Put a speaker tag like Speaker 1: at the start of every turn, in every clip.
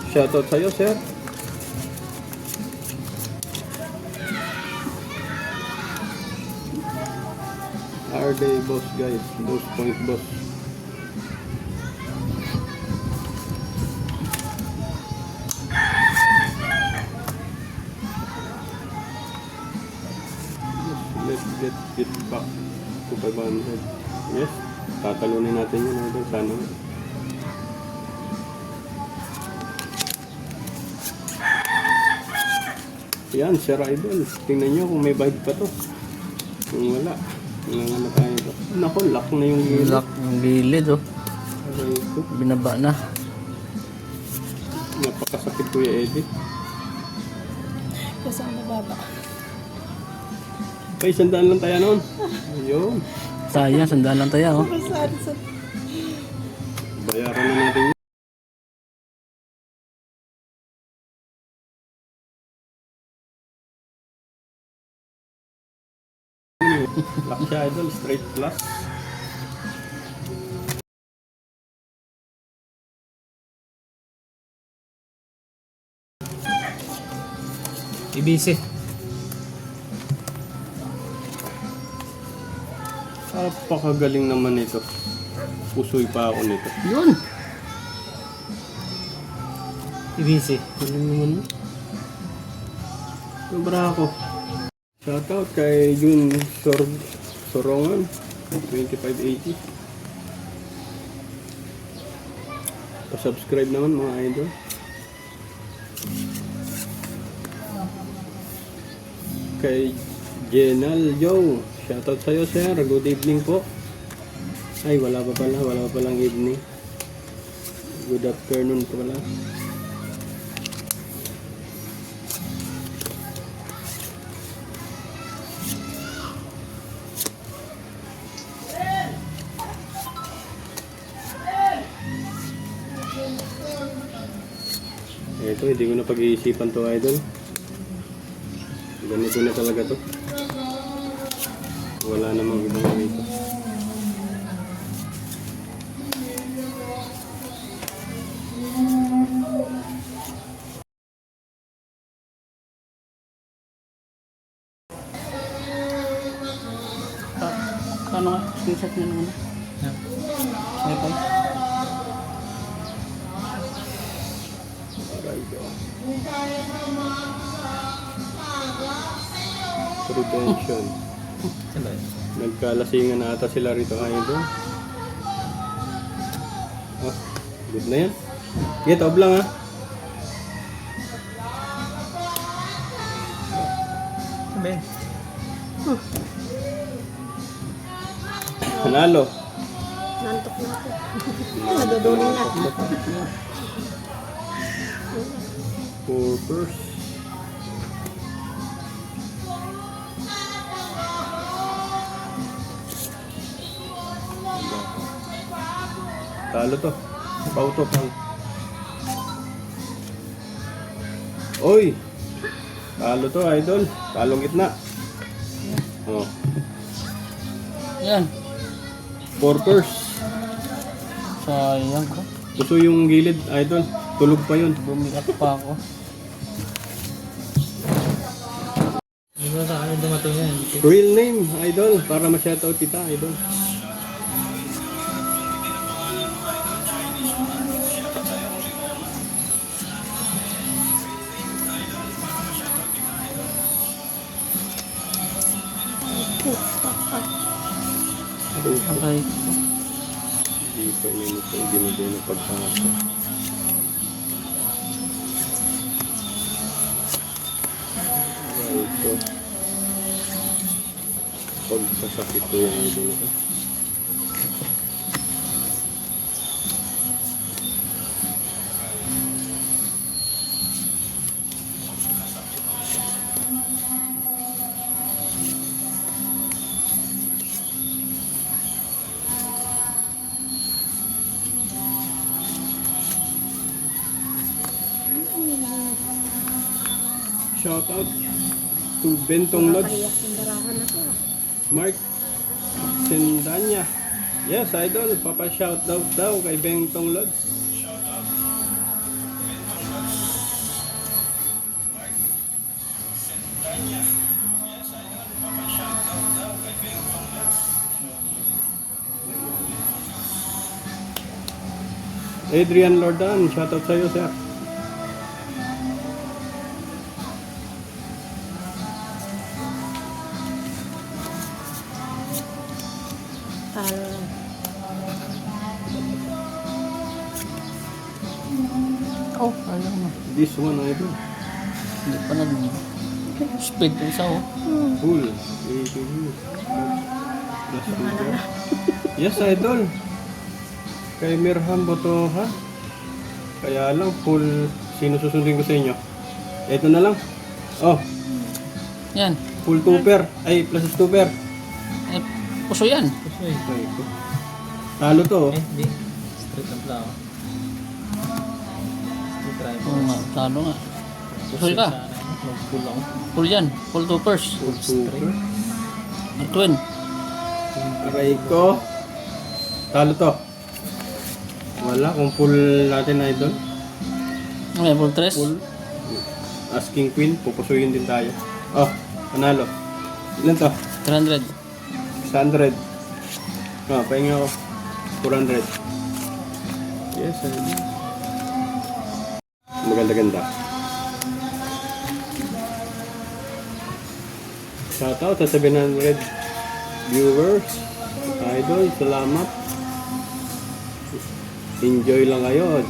Speaker 1: Shoutout sa'yo, sir. Our day boss, guys. Those point boss. Let's get it back to 500. Yes, tatalunin natin yun. Idol. Sana. Yan, Sir Idol. Tingnan nyo kung may bite pa to. Kung wala, nanganap tayo to. Naku, lock na yung gilid.
Speaker 2: Lock yung gilid, oh.
Speaker 1: Aray ko.
Speaker 2: Binaba na.
Speaker 1: Napakasakit, Kuya Eddie.
Speaker 3: Kasi ang mababa.
Speaker 1: Ay, 100 lang tayo noon. Ayun.
Speaker 2: Sayang, sandaan lang tayo, oh.
Speaker 3: Saan sa...
Speaker 1: Bayaran na natin yun. Lock siya, Idol. Straight plus.
Speaker 2: Ibisi.
Speaker 1: Napakagaling naman ito. Pusoy pa ako nito.
Speaker 2: Yun. Ibisi.
Speaker 1: Galing naman mo. Sobra ako. Shoutout kay Jun Sorongan. 2580. Pa-subscribe naman mga idol. Kay Jenal Joe. Shoutout sa'yo, sir. Good evening po. Ay, wala pa palang evening. Good afternoon pa pala. Ito, hindi ko na pag-iisipan to, idol. Ganito na talaga to. Wala namang ibang dito.
Speaker 2: Paano nga? Screenshot nyo naman. May pa.
Speaker 1: Prevention. Nagkalasingan na ata sila rito, idol. Oh, good na yan. Get off lang, ha.
Speaker 2: Sabi.
Speaker 1: Panalo.
Speaker 3: Nantok na ako. Naduduling na.
Speaker 1: Purpose. Talo to. Pau to, pau. Oy! Talo to, idol. Talong gitna. Oh.
Speaker 2: Yan.
Speaker 1: Purpose.
Speaker 2: Sayang ko.
Speaker 1: Puso yung gilid, idol. Tulog pa yun.
Speaker 2: Bumiyak pa ako. Hindi ba sa akin dumating yan?
Speaker 1: Real name, idol. Para ma-shoutout kita, idol.
Speaker 2: Okay.
Speaker 1: Hindi pa inimot yung binigay na pagpangasa. Ito. Pagkasakit ko yung idol ito. Shout out to Bentong Lodge,
Speaker 3: Nakaiyak yung barahan ako.
Speaker 1: Mark Sendanya. Yes, idol. Papa shout out daw kay Bentong Lodge. Adrian Lordan, shoutout sa'yo, sir.
Speaker 3: Talo lang.
Speaker 2: Oh, ayun na.
Speaker 1: This one, idol.
Speaker 2: Hindi pa speed yung isa oh.
Speaker 1: Full. ATV. Plus speaker. Yes, idol. Kay Mirham Botoha. Kaya lang, full. Sino susundin ko sa inyo? Ito na lang. Oh,
Speaker 2: Yan.
Speaker 1: full tupper. Ay, plus stupper.
Speaker 2: Eh, puso yan.
Speaker 1: Ay, ito. Talo to. Oh.
Speaker 4: Hindi. Straight lang pala ako. Straight
Speaker 2: Oo nga, talo nga. Puso ka.
Speaker 4: Mag-pull ako.
Speaker 2: Full yan. Full toppers.
Speaker 1: Full tupper.
Speaker 2: Twin.
Speaker 1: Aray ko. Talo to. Wala. Kung full natin, idol.
Speaker 2: May full tres.
Speaker 1: Full. Asking queen. Pupusuyin din tayo. Oh, panalo. Ilan to?
Speaker 2: 300.
Speaker 1: 600. Oh, pahinga ako. 400. Yes, idol. Maganda-ganda. Shoutout sa 700 viewers. Idol, salamat. Enjoy lang kayo.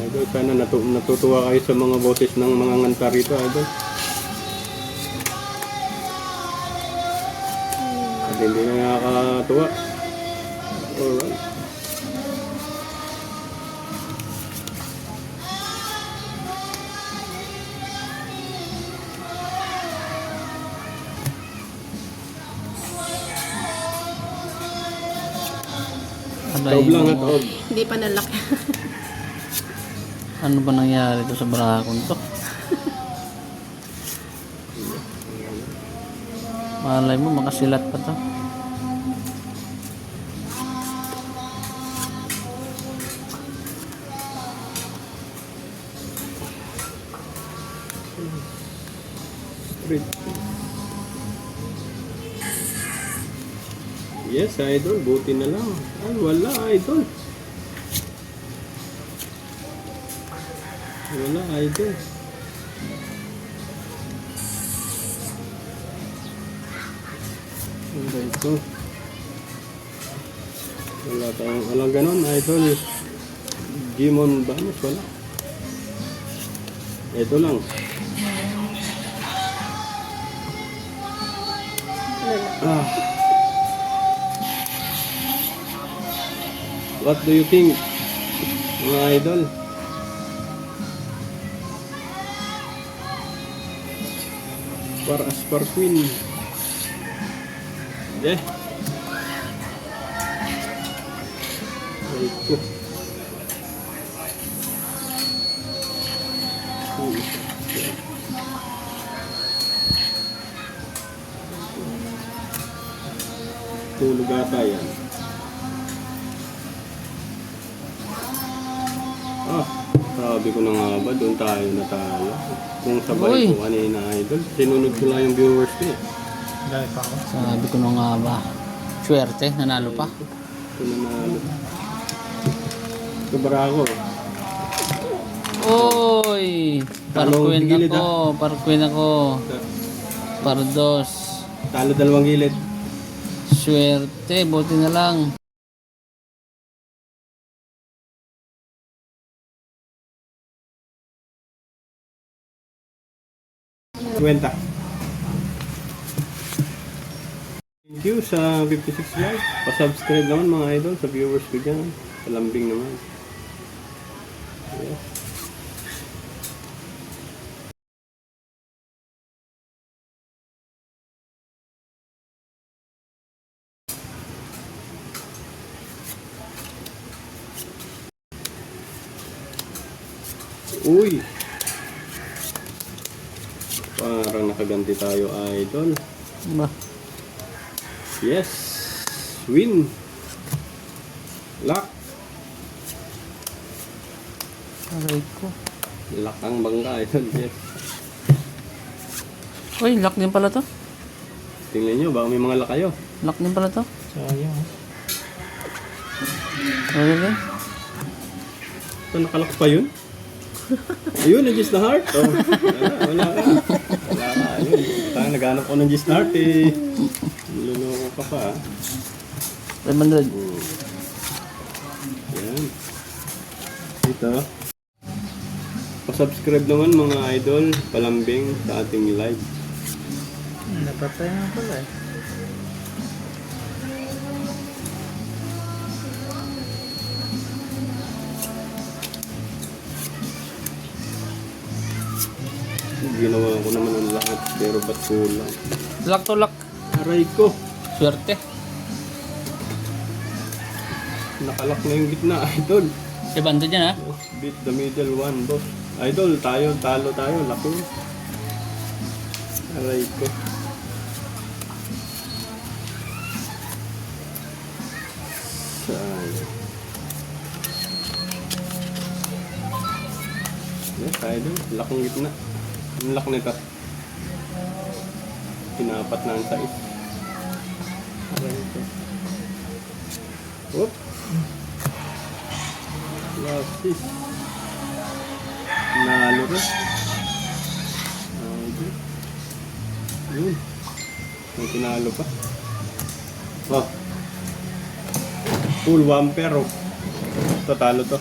Speaker 1: Idol, sana natutuwa kayo sa mga boses ng mga nganta rito, idol. At hindi na nakakatuwa. Alright. Taob lang at taob.
Speaker 3: Hindi pa nalaki.
Speaker 2: Ano ba nangyari to sa barakon to? Malay mo, makasilat pa to.
Speaker 1: Street. Yes, idol. Buti na lang. Ay, wala, idol. Wala, idol. Ano ito? Wala tayong walang ganon, idol. Gimon Banos, wala. Ito lang. Ah. What do you think, mga idol? For as for queen. Eh. Ay ko. Tulog ata yan. Ah, sabi ko na nga ba, doon tayo natalo. Kung sabay
Speaker 2: Uy.
Speaker 1: ko kanina, idol, sinunod ko lang yung viewers ko eh.
Speaker 4: Dahil pa ako.
Speaker 2: Sabi ko na nga ba. Swerte, nanalo pa.
Speaker 1: Ito nanalo. Ito barako.
Speaker 2: Oy!
Speaker 1: Talong
Speaker 2: Parquin
Speaker 1: gilid,
Speaker 2: ako. Parquin ako. Pardos.
Speaker 1: Talo dalawang gilid.
Speaker 2: Swerte, buti na lang.
Speaker 1: Kwenta. Thank you sa 56 like. Pa-subscribe naman mga idol sa viewers ko dyan. Palambing naman. Yes. Uy! Parang nakaganti tayo, idol.
Speaker 2: Ba?
Speaker 1: Yes! Win! Lock!
Speaker 2: Aray ko.
Speaker 1: Lock ang bangka, idol. Yes.
Speaker 2: Uy, lock din pala to.
Speaker 1: Tingnan nyo, baka may mga lock kayo.
Speaker 2: Lock din pala to.
Speaker 4: Sayang.
Speaker 2: Ano din?
Speaker 1: Ito, nakalock pa yun? Ayun, nandiyan na heart. Oh, wala ka. Wala ka, ayun. Tayo, naghanap ko ng G's heart eh. Niloloko ka pa ah.
Speaker 2: 500.
Speaker 1: Yan. Ito. Pa-subscribe naman mga idol, palambing sa ating live.
Speaker 4: Napatay na pala eh.
Speaker 1: Ginawa ko naman ang lahat, pero ba't kulang?
Speaker 2: Lock to lock.
Speaker 1: Aray ko!
Speaker 2: Swerte.
Speaker 1: Nakalak na yung gitna, idol.
Speaker 2: 500 yan ha.
Speaker 1: Boss, beat the middle one, boss. Idol, tayo, talo tayo, laki. Aray ko. Sayang. Yes, idol, lakong gitna. Ang lak nito. Pinapat na ang sais. Aray ko. Whoop. Lapis. Nalo rin. Okay. Yun. May tinalo pa. Oh. Full wamper. Oh. Ito, talo to.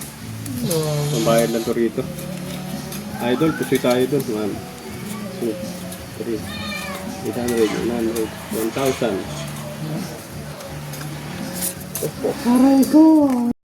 Speaker 1: Pambayad lang to rito. Idol, pusoy tayo dun. 1, 2, 3, 800, 900, 1,000. Aray ko!